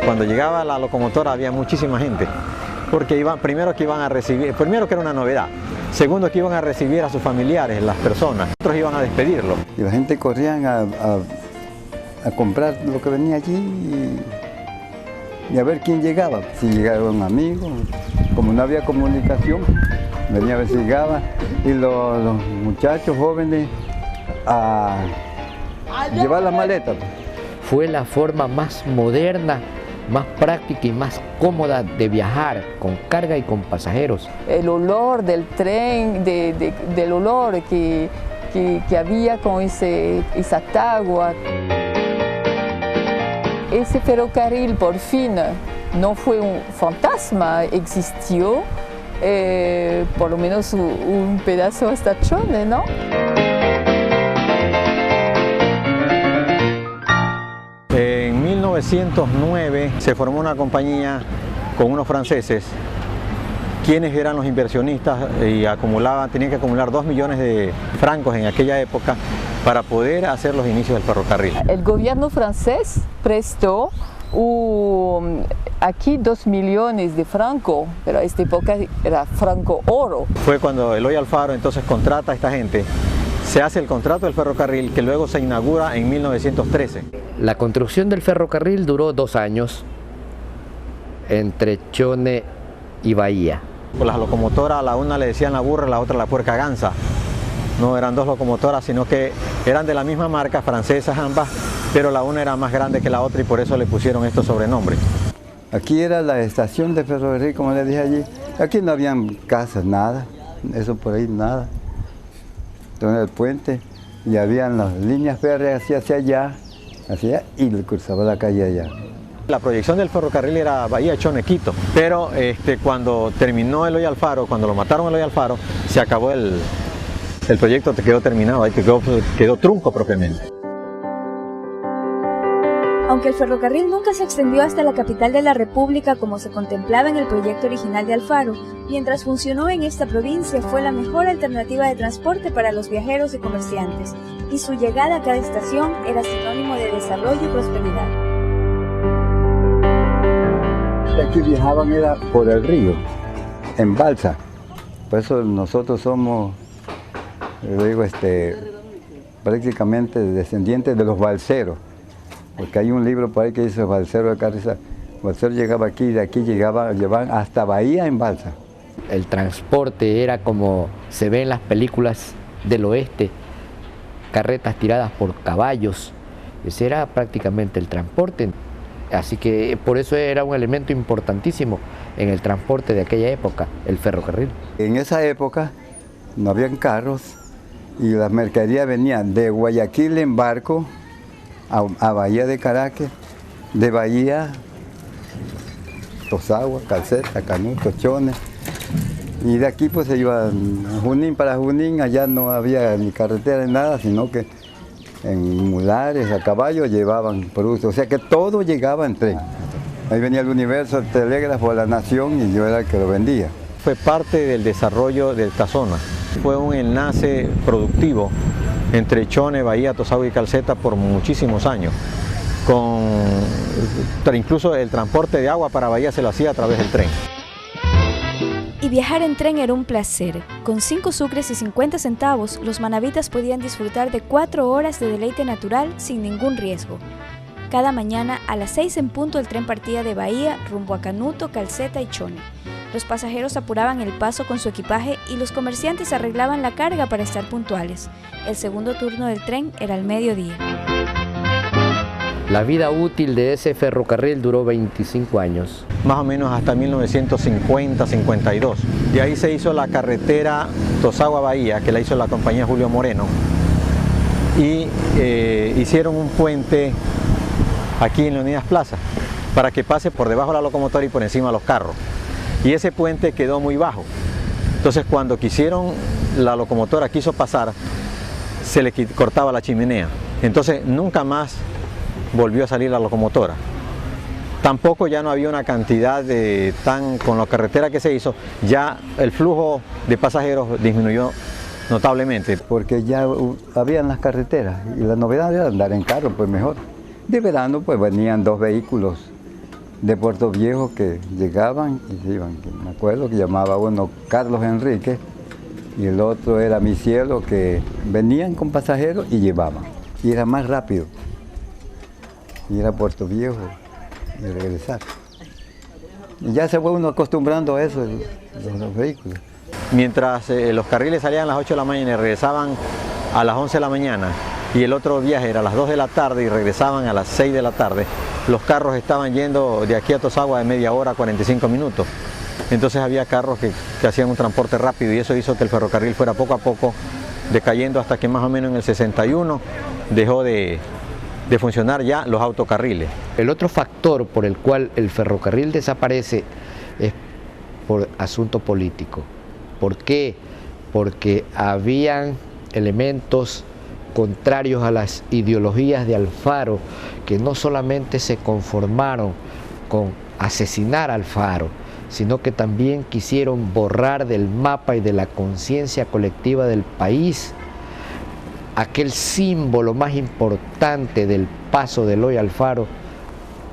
Cuando llegaba la locomotora había muchísima gente, porque primero que iban a recibir, primero que era una novedad, segundo que iban a recibir a sus familiares, las personas, otros iban a despedirlo. Y la gente corrían a comprar lo que venía allí y a ver quién llegaba, si llegaba un amigo, como no había comunicación, venía a ver si llegaba, y los muchachos jóvenes a llevar las maletas. Fue la forma más moderna, más práctica y más cómoda de viajar con carga y con pasajeros. El olor del tren, del olor que había con esa tagua. Ese ferrocarril por fin no fue un fantasma, existió por lo menos un pedazo hasta Chone, ¿no? En 1909 se formó una compañía con unos franceses, quienes eran los inversionistas y tenían que acumular 2 millones de francos en aquella época para poder hacer los inicios del ferrocarril. El gobierno francés prestó aquí 2 millones de francos, pero a esta época era franco oro. Fue cuando Eloy Alfaro entonces contrata a esta gente, se hace el contrato del ferrocarril que luego se inaugura en 1913. La construcción del ferrocarril duró 2 años entre Chone y Bahía. Las locomotoras, a la una le decían la burra, a la otra la puerca gansa. No eran 2 locomotoras, sino que eran de la misma marca, francesas ambas, pero la una era más grande que la otra y por eso le pusieron estos sobrenombres. Aquí era la estación de ferrocarril, como les dije allí. Aquí no habían casas, nada, eso por ahí nada. Entonces el puente y habían las líneas férreas hacia allá y cruzaba la calle allá. La proyección del ferrocarril era Bahía Chone, Quito, pero cuando terminó Eloy Alfaro, cuando lo mataron a Eloy Alfaro, se acabó el proyecto, quedó terminado, ahí quedó trunco propiamente. Aunque el ferrocarril nunca se extendió hasta la capital de la República como se contemplaba en el proyecto original de Alfaro, mientras funcionó en esta provincia fue la mejor alternativa de transporte para los viajeros y comerciantes, y su llegada a cada estación era sinónimo de desarrollo y prosperidad. Aquí viajaban era por el río, en balsa, por eso nosotros somos, prácticamente descendientes de los balseros. Porque hay un libro por ahí que dice Balsero de Carrizal. Balsero llegaba aquí y de aquí llevaban hasta Bahía en balsa. El transporte era como se ve en las películas del oeste, carretas tiradas por caballos. Ese era prácticamente el transporte. Así que por eso era un elemento importantísimo en el transporte de aquella época, el ferrocarril. En esa época no habían carros y las mercaderías venían de Guayaquil en barco a Bahía de Caracas, de Bahía, Tosagua, Calceta, Canuto, Chone, y de aquí pues se iba a Junín. Para Junín allá no había ni carretera ni nada, sino que en mulares, a caballo llevaban productos, o sea que todo llegaba en tren. Ahí venía el Universo, el Telégrafo, La Nación y yo era el que lo vendía. Fue parte del desarrollo de esta zona, fue un enlace productivo entre Chone, Bahía, Tosagua y Calceta por muchísimos años. Incluso el transporte de agua para Bahía se lo hacía a través del tren. Y viajar en tren era un placer. Con 5 sucres y 50 centavos, los manavitas podían disfrutar de 4 horas de deleite natural sin ningún riesgo. Cada mañana a las 6 en punto el tren partía de Bahía rumbo a Canuto, Calceta y Chone. Los pasajeros apuraban el paso con su equipaje y los comerciantes arreglaban la carga para estar puntuales. El segundo turno del tren era al mediodía. La vida útil de ese ferrocarril duró 25 años. Más o menos hasta 1950-52. De ahí se hizo la carretera Tosagua-Bahía, que la hizo la compañía Julio Moreno. Y hicieron un puente aquí en Leonidas Plaza, para que pase por debajo de la locomotora y por encima de los carros. Y ese puente quedó muy bajo. Entonces cuando la locomotora quiso pasar, se le cortaba la chimenea. Entonces nunca más volvió a salir la locomotora. Tampoco ya no había una cantidad con la carretera que se hizo, ya el flujo de pasajeros disminuyó notablemente. Porque ya habían las carreteras y la novedad era andar en carro, pues mejor. De verano pues venían 2 vehículos de Puerto Viejo que llegaban y se iban. Me acuerdo que llamaba uno Carlos Enrique y el otro era Mi Cielo, que venían con pasajeros y llevaban. Y era más rápido. Ir a Puerto Viejo y regresar. Y ya se fue uno acostumbrando a eso, los vehículos. Mientras los carriles salían a las 8 de la mañana y regresaban a las 11 de la mañana, y el otro viaje era a las 2 de la tarde y regresaban a las 6 de la tarde, los carros estaban yendo de aquí a Tosagua de media hora a 45 minutos. Entonces había carros que hacían un transporte rápido y eso hizo que el ferrocarril fuera poco a poco decayendo hasta que más o menos en el 61 dejó de funcionar ya los autocarriles. El otro factor por el cual el ferrocarril desaparece es por asunto político. ¿Por qué? Porque habían elementos contrarios a las ideologías de Alfaro que no solamente se conformaron con asesinar a Alfaro, sino que también quisieron borrar del mapa y de la conciencia colectiva del país aquel símbolo más importante del paso de Eloy Alfaro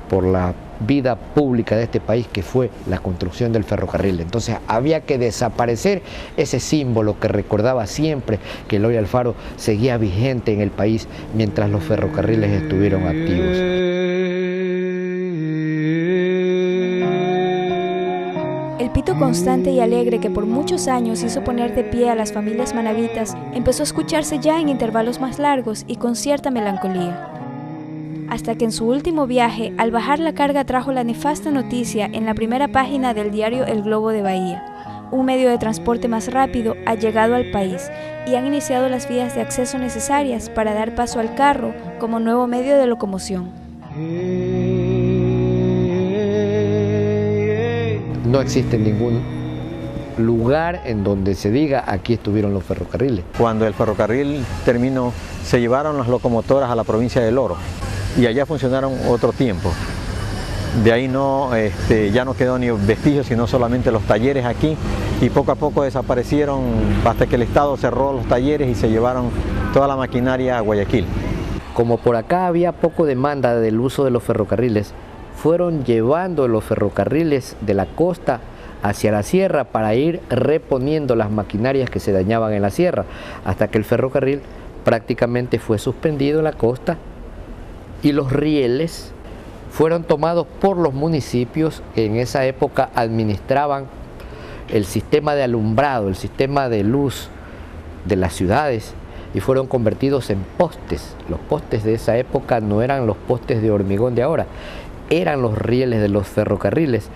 por la vida pública de este país, que fue la construcción del ferrocarril. Entonces había que desaparecer ese símbolo que recordaba siempre que Eloy Alfaro seguía vigente en el país mientras los ferrocarriles estuvieron activos. El pito constante y alegre que por muchos años hizo poner de pie a las familias manavitas empezó a escucharse ya en intervalos más largos y con cierta melancolía. Hasta que en su último viaje, al bajar la carga, trajo la nefasta noticia en la primera página del diario El Globo de Bahía. Un medio de transporte más rápido ha llegado al país y han iniciado las vías de acceso necesarias para dar paso al carro como nuevo medio de locomoción. No existe ningún lugar en donde se diga aquí estuvieron los ferrocarriles. Cuando el ferrocarril terminó, se llevaron las locomotoras a la provincia del Oro y allá funcionaron otro tiempo. De ahí ya no quedó ni vestigios, sino solamente los talleres aquí, y poco a poco desaparecieron hasta que el Estado cerró los talleres y se llevaron toda la maquinaria a Guayaquil. Como por acá había poco demanda del uso de los ferrocarriles, fueron llevando los ferrocarriles de la costa hacia la sierra para ir reponiendo las maquinarias que se dañaban en la sierra, hasta que el ferrocarril prácticamente fue suspendido en la costa y los rieles fueron tomados por los municipios que en esa época administraban el sistema de alumbrado, el sistema de luz de las ciudades, y fueron convertidos en postes. Los postes de esa época no eran los postes de hormigón de ahora, eran los rieles de los ferrocarriles.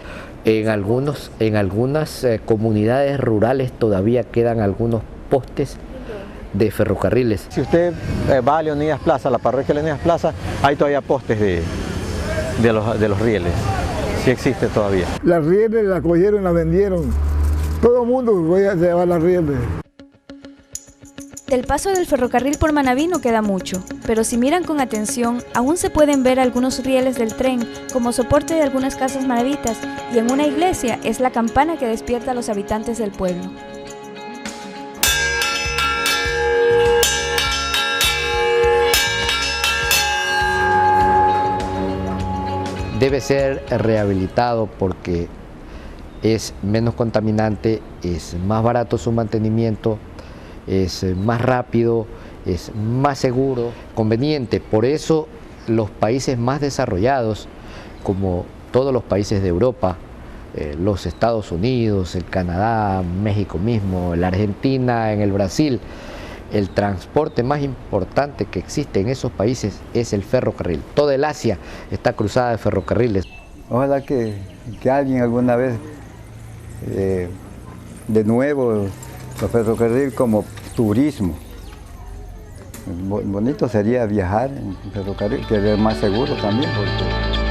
En algunas comunidades rurales todavía quedan algunos postes de ferrocarriles. Si usted va a Leonidas Plaza, la parroquia de Leonidas Plaza, hay todavía postes de los rieles. Sí existe todavía. Las rieles las cogieron y las vendieron. Todo el mundo voy a llevar las rieles. Del paso del ferrocarril por Manaví no queda mucho, pero si miran con atención, aún se pueden ver algunos rieles del tren como soporte de algunas casas manavitas, y en una iglesia es la campana que despierta a los habitantes del pueblo. Debe ser rehabilitado porque es menos contaminante, es más barato su mantenimiento, es más rápido, es más seguro, conveniente. Por eso los países más desarrollados, como todos los países de Europa, los Estados Unidos, el Canadá, México mismo, la Argentina, en el Brasil, el transporte más importante que existe en esos países es el ferrocarril. Toda el Asia está cruzada de ferrocarriles. Ojalá que alguien alguna vez, de nuevo, el ferrocarril como turismo. Bonito sería viajar en ferrocarril, que es más seguro también. Porque